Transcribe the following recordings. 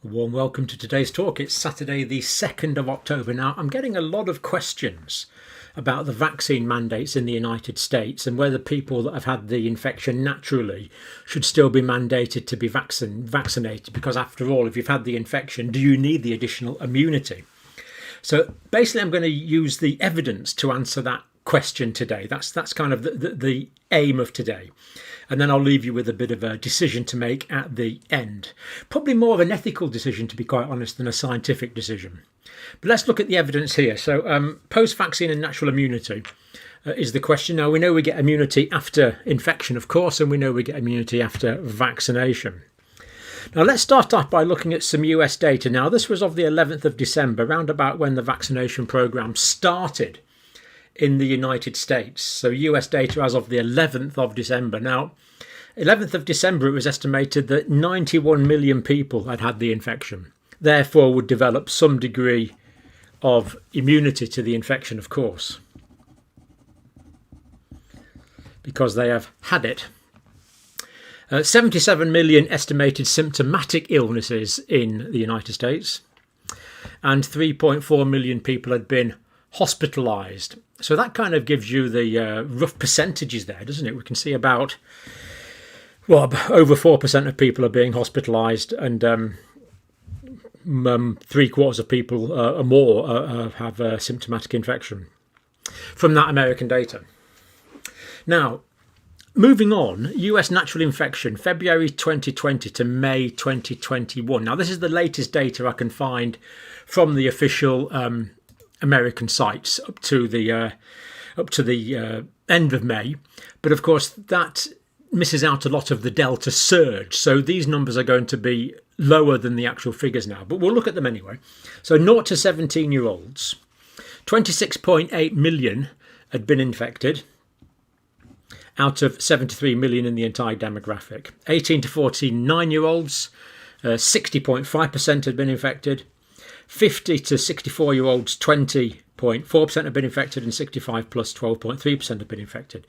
A warm welcome to today's talk. It's Saturday the 2nd of October. Now, I'm getting a lot of questions about the vaccine mandates in the United States and whether people that have had the infection naturally should still be mandated to be vaccinated, because after all, if you've had the infection, do you need the additional immunity? So basically, I'm going to use the evidence to answer that question today. That's kind of the aim of today. And then I'll leave you with a bit of a decision to make at the end. Probably more of an ethical decision, to be quite honest, than a scientific decision. But let's look at the evidence here. So post-vaccine and natural immunity is the question. Now, we know we get immunity after infection, of course, and we know we get immunity after vaccination. Now, let's start off by looking at some US data. Now, this was of the 11th of December, round about when the vaccination programme started in the United States. So US data as of the 11th of December. Now, 11th of December, it was estimated that 91 million people had had the infection, therefore would develop some degree of immunity to the infection, of course, because they have had it. 77 million estimated symptomatic illnesses in the United States, and 3.4 million people had been hospitalised. So that kind of gives you the rough percentages there, doesn't it? We can see about, well, over 4% of people are being hospitalised, and 3/4 of people or more have symptomatic infection from that American data. Now, moving on, US natural infection, February 2020 to May 2021. Now, this is the latest data I can find from the official American sites up to the end of May, but of course that misses out a lot of the Delta surge, so these numbers are going to be lower than the actual figures now, but we'll look at them anyway. So 0 to 17-year-olds, 26.8 million had been infected out of 73 million in the entire demographic. 18 to 49-year-olds, 60.5% had been infected. 50 to 64-year-olds, 20.4% have been infected, and 65 plus 12.3% have been infected.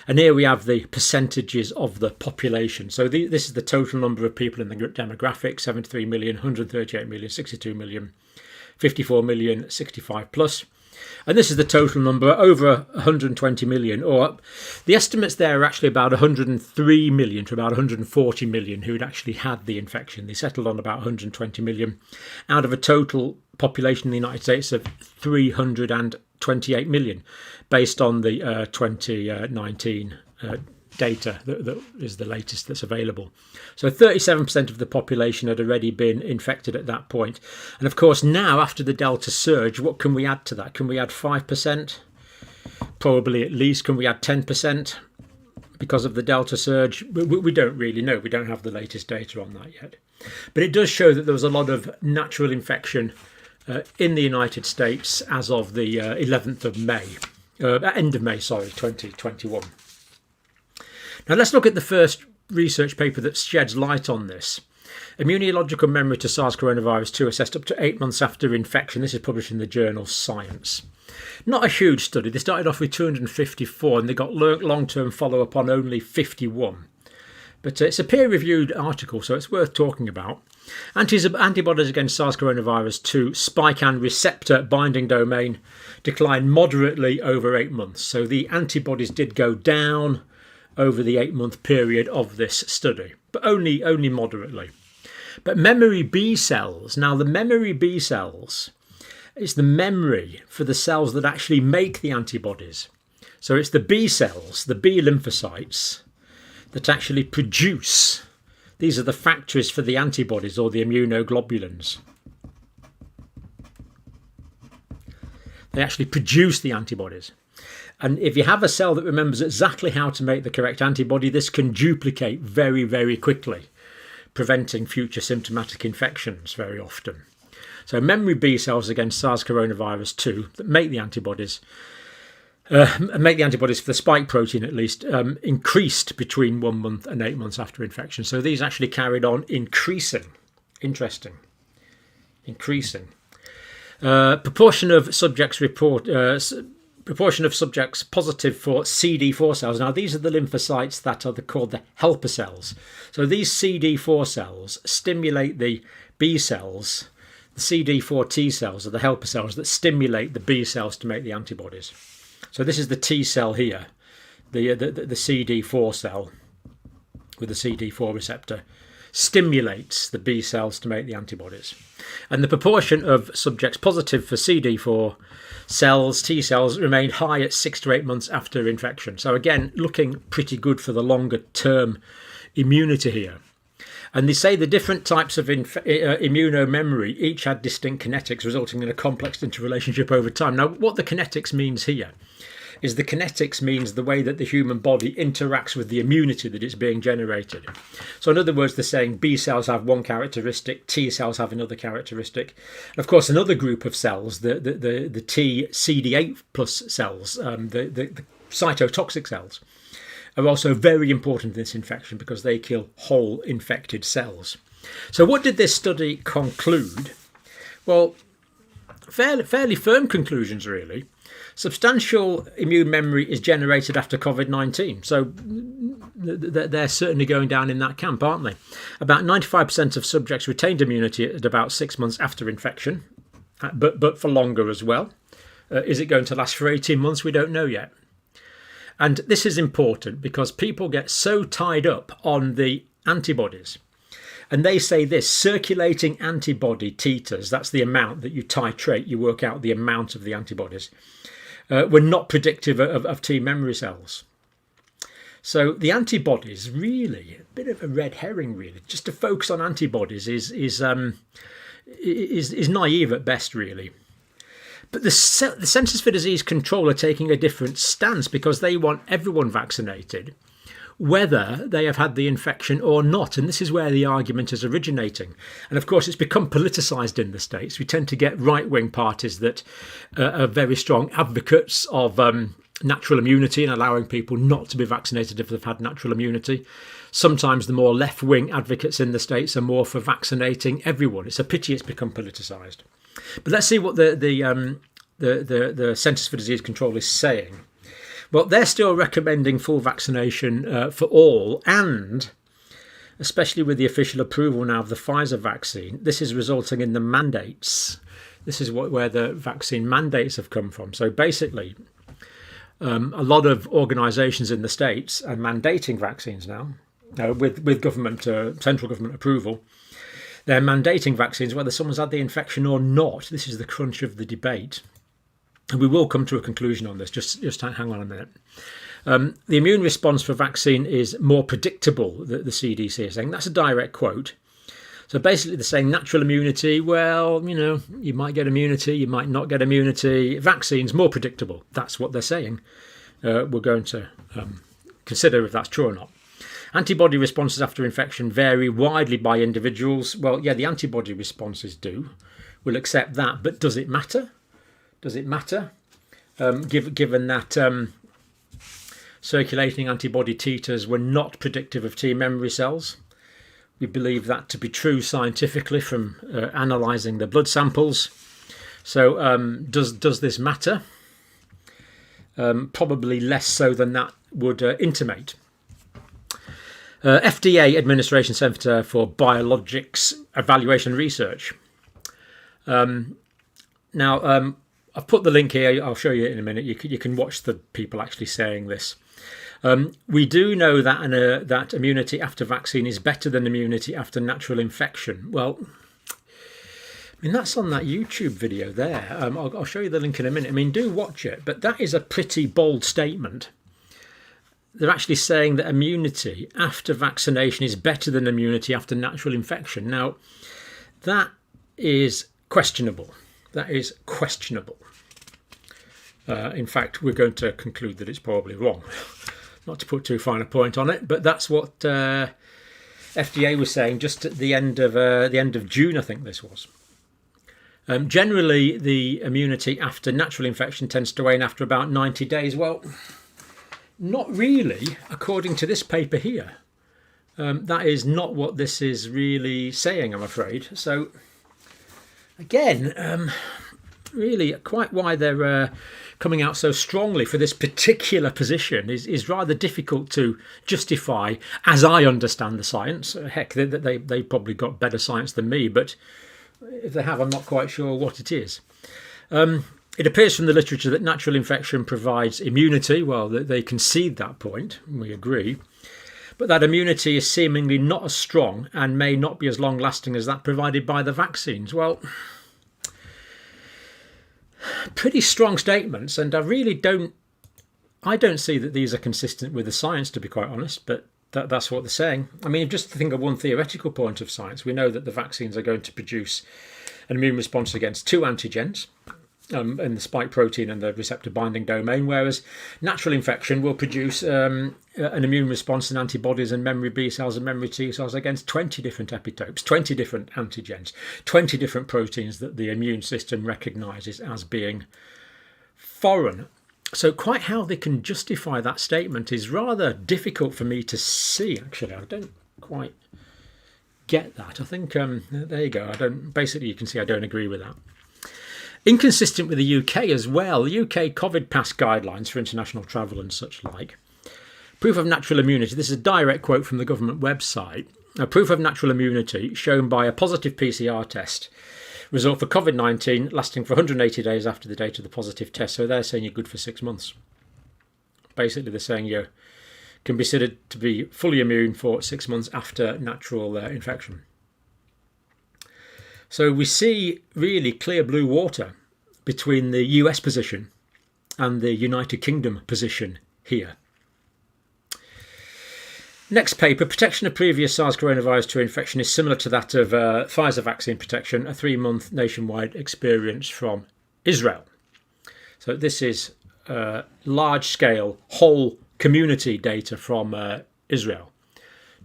And here we have the percentages of the population. So this is the total number of people in the demographic: 73 million, 138 million, 62 million, 54 million, 65 plus. And this is the total number, over 120 million, or the estimates there are actually about 103 million to about 140 million who'd actually had the infection. They settled on about 120 million out of a total population in the United States of 328 million, based on the 2019 data that is the latest that's available. So 37% of the population had already been infected at that point. And of course, now after the Delta surge, what can we add to that? Can we add 5%? Probably at least. Can we add 10% because of the Delta surge? We don't really know. We don't have the latest data on that yet. But it does show that there was a lot of natural infection in the United States as of the 11th of May, end of May, 2021. Now let's look at the first research paper that sheds light on this. Immunological memory to SARS coronavirus 2 assessed up to 8 months after infection. This is published in the journal Science. Not a huge study. They started off with 254 and they got long-term follow-up on only 51. But it's a peer-reviewed article, so it's worth talking about. Antibodies against SARS coronavirus 2 spike and receptor binding domain declined moderately over 8 months. So the antibodies did go down over the 8-month period of this study, but only moderately. But memory B cells, now the memory B cells is the memory for the cells that actually make the antibodies. So it's the B cells, the B lymphocytes, that actually produce. These are the factories for the antibodies, or the immunoglobulins. They actually produce the antibodies. And if you have a cell that remembers exactly how to make the correct antibody, this can duplicate very, very quickly, preventing future symptomatic infections very often. So memory B cells against SARS coronavirus 2 that make the antibodies for the spike protein at least, increased between 1 month and 8 months after infection. So these actually carried on increasing. Interesting. Increasing. Proportion of subjects proportion of subjects positive for CD4 cells. Now, these are the lymphocytes that are called the helper cells. So these CD4 cells stimulate the B cells. The CD4 T cells are the helper cells that stimulate the B cells to make the antibodies. So this is the T cell here, the CD4 cell with the CD4 receptor stimulates the B cells to make the antibodies. And the proportion of subjects positive for CD4 cells, T cells, remained high at 6 to 8 months after infection. So again, looking pretty good for the longer term immunity here. And they say the different types of immunememory each had distinct kinetics, resulting in a complex interrelationship over time. Now, what the kinetics means here is the kinetics means the way that the human body interacts with the immunity that is being generated. So in other words, they're saying B cells have one characteristic, T cells have another characteristic. And of course, another group of cells, the T CD8 plus cells, the cytotoxic cells, are also very important in this infection because they kill whole infected cells. So what did this study conclude? Well, fairly firm conclusions, really. Substantial immune memory is generated after COVID-19. So they're certainly going down in that camp, aren't they? About 95% of subjects retained immunity at about 6 months after infection, but for longer as well. Is it going to last for 18 months? We don't know yet. And this is important because people get so tied up on the antibodies. And they say this, circulating antibody titers, that's the amount that you titrate, you work out the amount of the antibodies, were not predictive of T memory cells. So the antibodies, really, a bit of a red herring, really. Just to focus on antibodies is naive at best, really. But the Centres for Disease Control are taking a different stance because they want everyone vaccinated, whether they have had the infection or not. And this is where the argument is originating. And of course, it's become politicised in the States. We tend to get right-wing parties that are very strong advocates of natural immunity and allowing people not to be vaccinated if they've had natural immunity. Sometimes the more left-wing advocates in the States are more for vaccinating everyone. It's a pity it's become politicised. But let's see what the Centres for Disease Control is saying. Well, they're still recommending full vaccination for all, and especially with the official approval now of the Pfizer vaccine, this is resulting in the mandates. This is where the vaccine mandates have come from. So basically, a lot of organisations in the States are mandating vaccines now, with government, central government approval. They're mandating vaccines whether someone's had the infection or not. This is the crunch of the debate. And we will come to a conclusion on this. Just hang on a minute. The immune response for vaccine is more predictable, the CDC is saying. That's a direct quote. So basically they're saying natural immunity, well, you might get immunity, you might not get immunity. Vaccine's more predictable. That's what they're saying. We're going to consider if that's true or not. Antibody responses after infection vary widely by individuals. Well, yeah, the antibody responses do. We'll accept that. But does it matter? Does it matter? Given that circulating antibody titers were not predictive of T memory cells. We believe that to be true scientifically from analysing the blood samples. So does this matter? Probably less so than that would intimate. FDA, Administration Centre for Biologics Evaluation Research. Now, I've put the link here. I'll show you in a minute. You can watch the people actually saying this. We do know that that immunity after vaccine is better than immunity after natural infection. Well, I mean, that's on that YouTube video there. I'll show you the link in a minute. I mean, do watch it. But that is a pretty bold statement. They're actually saying that immunity after vaccination is better than immunity after natural infection. Now, that is questionable. That is questionable. In fact, we're going to conclude that it's probably wrong. Not to put too fine a point on it, but that's what FDA was saying just at the end of June, I think this was. Generally, the immunity after natural infection tends to wane after about 90 days. Well, not really, according to this paper here. That is not what this is really saying, I'm afraid. So, again, really quite why they're coming out so strongly for this particular position is rather difficult to justify, as I understand the science. Heck, they probably got better science than me, but if they have, I'm not quite sure what it is. It appears from the literature that natural infection provides immunity. Well, they concede that point, and we agree. But that immunity is seemingly not as strong and may not be as long-lasting as that provided by the vaccines. Well, pretty strong statements, and I don't see that these are consistent with the science, to be quite honest, but that's what they're saying. I mean, just to think of one theoretical point of science, we know that the vaccines are going to produce an immune response against two antigens, in the spike protein and the receptor binding domain, whereas natural infection will produce an immune response in antibodies and memory B cells and memory T cells against 20 different epitopes, 20 different antigens, 20 different proteins that the immune system recognises as being foreign. So quite how they can justify that statement is rather difficult for me to see, actually. I don't quite get that. I think, there you go. Basically, you can see I don't agree with that. Inconsistent with the UK as well, the UK COVID pass guidelines for international travel and such like. Proof of natural immunity, this is a direct quote from the government website. A proof of natural immunity shown by a positive PCR test result for COVID-19 lasting for 180 days after the date of the positive test. So they're saying you're good for 6 months. Basically, they're saying you can be considered to be fully immune for 6 months after natural infection. So we see really clear blue water between the US position and the United Kingdom position here. Next paper, protection of previous SARS coronavirus 2 infection is similar to that of Pfizer vaccine protection, a 3-month nationwide experience from Israel. So this is large-scale whole community data from Israel.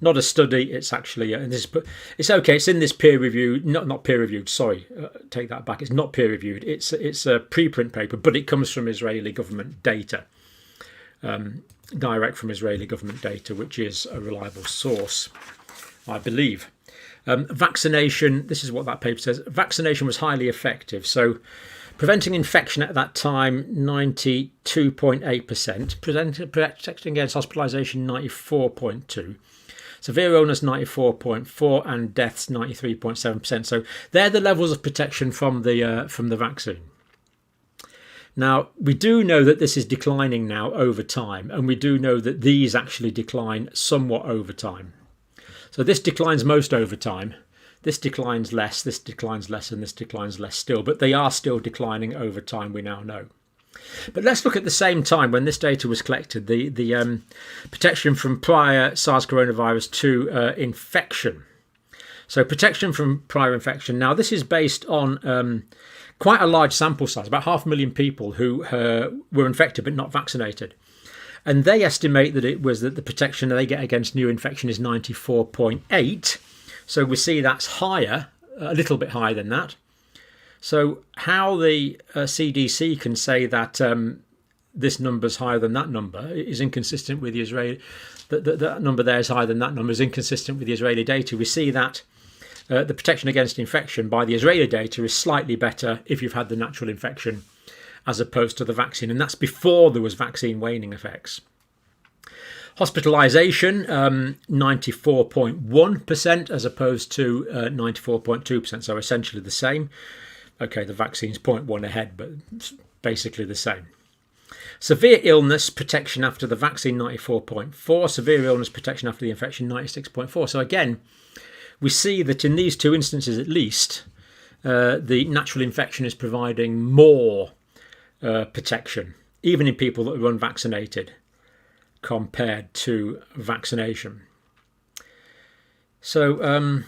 Not a study, it's actually, it's okay, it's in this peer-reviewed, not peer-reviewed, sorry, take that back, it's not peer-reviewed, it's a preprint paper, but it comes from Israeli government data, direct from Israeli government data, which is a reliable source, I believe. Vaccination, this is what that paper says, vaccination was highly effective, so preventing infection at that time, 92.8%, protecting against hospitalisation, 94.2%. Severe illness 94.4% and deaths 93.7%. So they're the levels of protection from the vaccine. Now we do know that this is declining now over time, and we do know that these actually decline somewhat over time. So this declines most over time. This declines less, this declines less, and this declines less still. But they are still declining over time, we now know. But let's look at the same time when this data was collected, the protection from prior SARS coronavirus 2 infection. So protection from prior infection. Now this is based on quite a large sample size, about 500,000 people who were infected but not vaccinated. And they estimate that it was that the protection they get against new infection is 94.8. So we see that's higher, a little bit higher than that. So how the CDC can say that this number's higher than that number is inconsistent with the Israeli. That number there is higher than that number is inconsistent with the Israeli data. We see that the protection against infection by the Israeli data is slightly better if you've had the natural infection as opposed to the vaccine, and that's before there was vaccine waning effects. Hospitalisation, 94.1% as opposed to 94.2%, so essentially the same. Okay, the vaccine's 0.1 ahead, but it's basically the same. Severe illness protection after the vaccine, 94.4. Severe illness protection after the infection, 96.4. So again, we see that in these two instances at least, the natural infection is providing more protection, even in people that are unvaccinated, compared to vaccination. So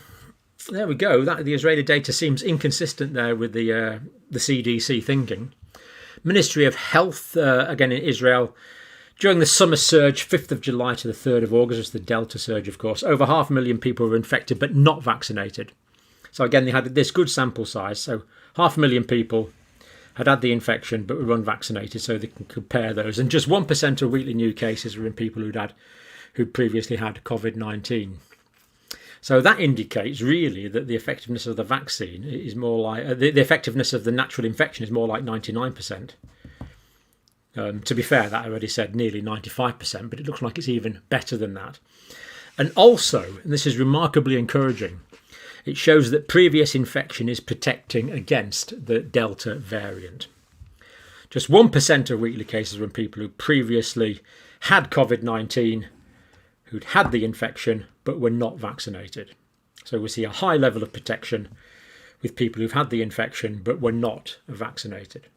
there we go. The Israeli data seems inconsistent there with the CDC thinking. Ministry of Health, again in Israel, during the summer surge, 5th of July to the 3rd of August, was the Delta surge, of course. Over 500,000 people were infected but not vaccinated. So again, they had this good sample size. So 500,000 people had the infection but were unvaccinated, so they can compare those. And just 1% of weekly new cases were in people who'd previously had COVID-19. So that indicates really that the effectiveness of the vaccine is more like the effectiveness of the natural infection is more like 99%. To be fair, that I already said nearly 95%, but it looks like it's even better than that. And also, and this is remarkably encouraging, it shows that previous infection is protecting against the Delta variant. Just 1% of weekly cases were in people who previously had COVID-19, who'd had the infection, but were not vaccinated. So we see a high level of protection with people who've had the infection, but were not vaccinated.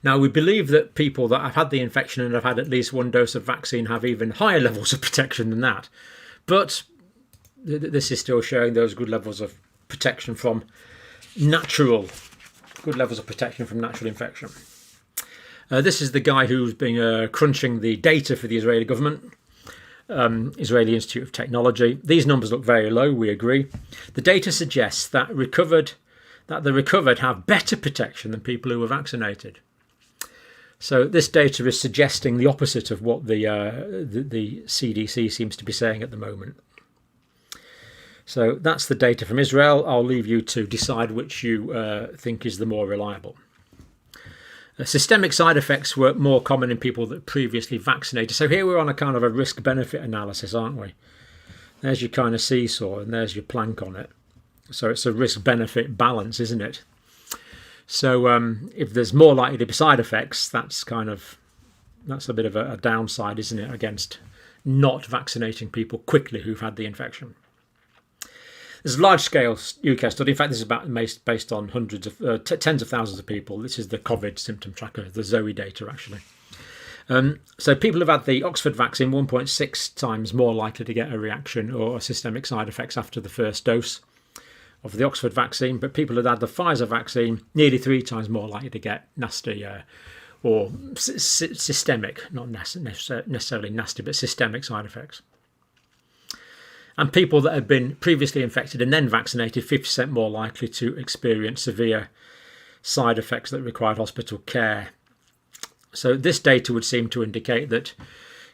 Now, we believe that people that have had the infection and have had at least one dose of vaccine have even higher levels of protection than that. But this is still showing those good levels of protection from natural infection. This is the guy who's been crunching the data for the Israeli government, Israeli Institute of Technology. These numbers look very low, we agree. The data suggests that the recovered have better protection than people who were vaccinated. So this data is suggesting the opposite of what the CDC seems to be saying at the moment. So that's the data from Israel. I'll leave you to decide which you think is the more reliable. Systemic side effects were more common in people that previously vaccinated. So here we're on a kind of a risk-benefit analysis, aren't we? There's your kind of seesaw and there's your plank on it. So it's a risk-benefit balance, isn't it? So if there's more likely to be side effects, that's a bit of a downside, isn't it, against not vaccinating people quickly who've had the infection. There's a large-scale UK study. In fact, this is based on tens of thousands of people. This is the COVID symptom tracker, the Zoe data, actually. So people who've had the Oxford vaccine, 1.6 times more likely to get a reaction or systemic side effects after the first dose of the Oxford vaccine, but people who've had the Pfizer vaccine, nearly 3 times more likely to get nasty or systemic, not necessarily nasty, but systemic side effects. And people that had been previously infected and then vaccinated, 50% more likely to experience severe side effects that required hospital care. So this data would seem to indicate that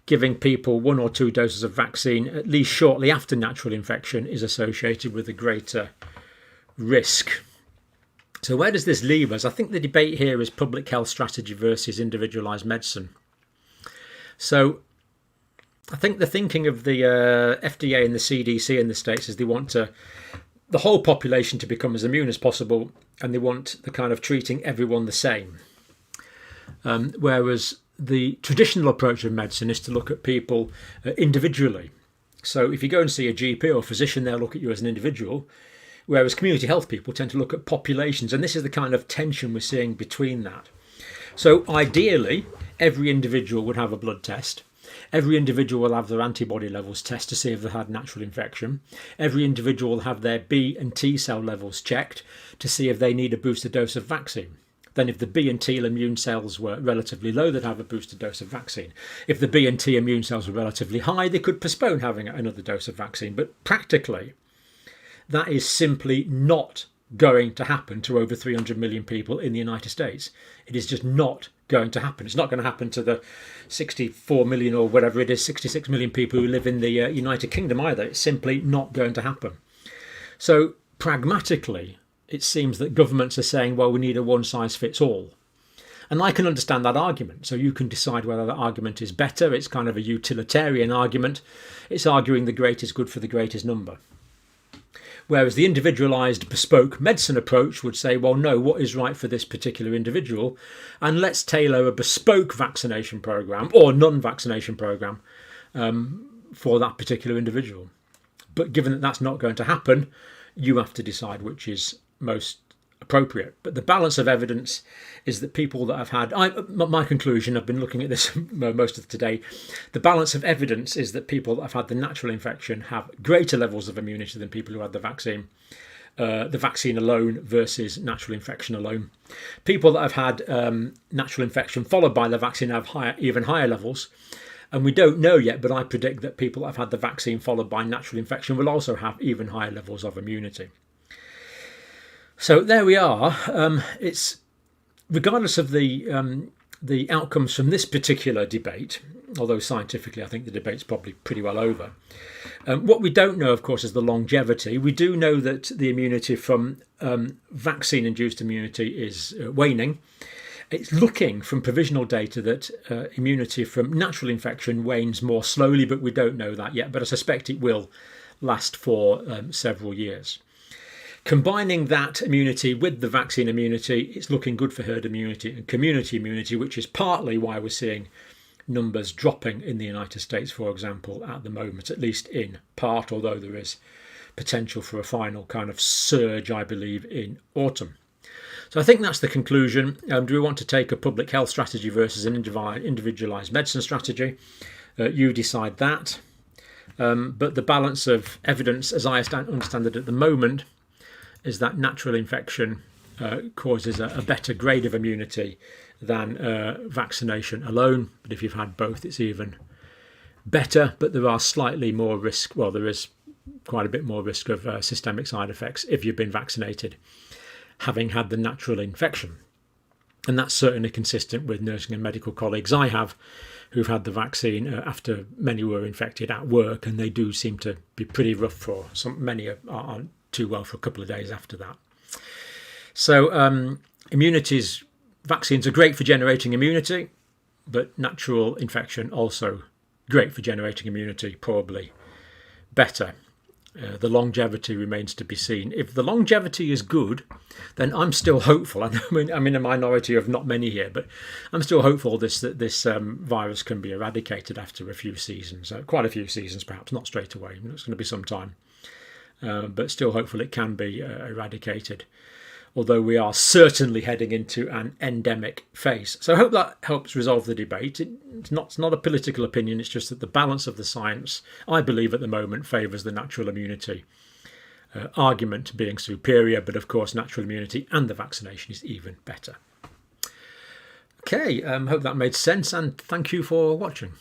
giving people 1 or 2 doses of vaccine at least shortly after natural infection is associated with a greater risk. So where does this leave us? I think the debate here is public health strategy versus individualised medicine. So I think the thinking of the FDA and the CDC in the States is they want the whole population to become as immune as possible, and they want the kind of treating everyone the same. Whereas the traditional approach of medicine is to look at people individually. So if you go and see a GP or physician, they'll look at you as an individual, whereas community health people tend to look at populations. And this is the kind of tension we're seeing between that. So ideally, every individual would have a blood test. Every individual will have their antibody levels tested to see if they've had natural infection. Every individual will have their B and T cell levels checked to see if they need a booster dose of vaccine. Then if the B and T immune cells were relatively low, they'd have a booster dose of vaccine. If the B and T immune cells were relatively high, they could postpone having another dose of vaccine. But practically, that is simply not going to happen to over 300 million people in the United States. It is just not going to happen. It's not going to happen to the 64 million or whatever it is, 66 million people who live in the United Kingdom either. It's simply not going to happen. So pragmatically, it seems that governments are saying, well, we need a one-size-fits-all. And I can understand that argument. So you can decide whether that argument is better. It's kind of a utilitarian argument. It's arguing the greatest good for the greatest number. Whereas the individualised bespoke medicine approach would say, well, no, what is right for this particular individual? And let's tailor a bespoke vaccination programme or non-vaccination programme for that particular individual. But given that that's not going to happen, you have to decide which is most appropriate. But the balance of evidence is that people that have had, my conclusion, I've been looking at this most of today, the balance of evidence is that people that have had the natural infection have greater levels of immunity than people who had the vaccine alone versus natural infection alone. People that have had natural infection followed by the vaccine have even higher levels. And we don't know yet, but I predict that people that have had the vaccine followed by natural infection will also have even higher levels of immunity. So there we are. It's regardless of the the outcomes from this particular debate, although scientifically I think the debate's probably pretty well over. What we don't know, of course, is the longevity. We do know that the immunity from vaccine-induced immunity is waning. It's looking from provisional data that immunity from natural infection wanes more slowly, but we don't know that yet. But I suspect it will last for several years. Combining that immunity with the vaccine immunity, it's looking good for herd immunity and community immunity, which is partly why we're seeing numbers dropping in the United States, for example, at the moment, at least in part, although there is potential for a final kind of surge, I believe, in autumn. So I think that's the conclusion. Do we want to take a public health strategy versus an individualised medicine strategy? You decide that. But the balance of evidence, as I understand it at the moment, is that natural infection causes a better grade of immunity than vaccination alone. But if you've had both, it's even better. But there are slightly more risk. Well, there is quite a bit more risk of systemic side effects if you've been vaccinated, having had the natural infection. And that's certainly consistent with nursing and medical colleagues I have who've had the vaccine after many were infected at work, and they do seem to be pretty rough for many aren't too well for a couple of days after that. So vaccines are great for generating immunity, but natural infection also great for generating immunity, probably better. The longevity remains to be seen. If the longevity is good, then I'm still hopeful. I'm in a minority of not many here, but I'm still hopeful that this virus can be eradicated after a few seasons, quite a few seasons perhaps, not straight away. It's going to be some time, but still hopeful it can be eradicated, although we are certainly heading into an endemic phase. So I hope that helps resolve the debate. It's not a political opinion, it's just that the balance of the science, I believe at the moment, favours the natural immunity argument being superior, but of course natural immunity and the vaccination is even better. Okay, hope that made sense, and thank you for watching.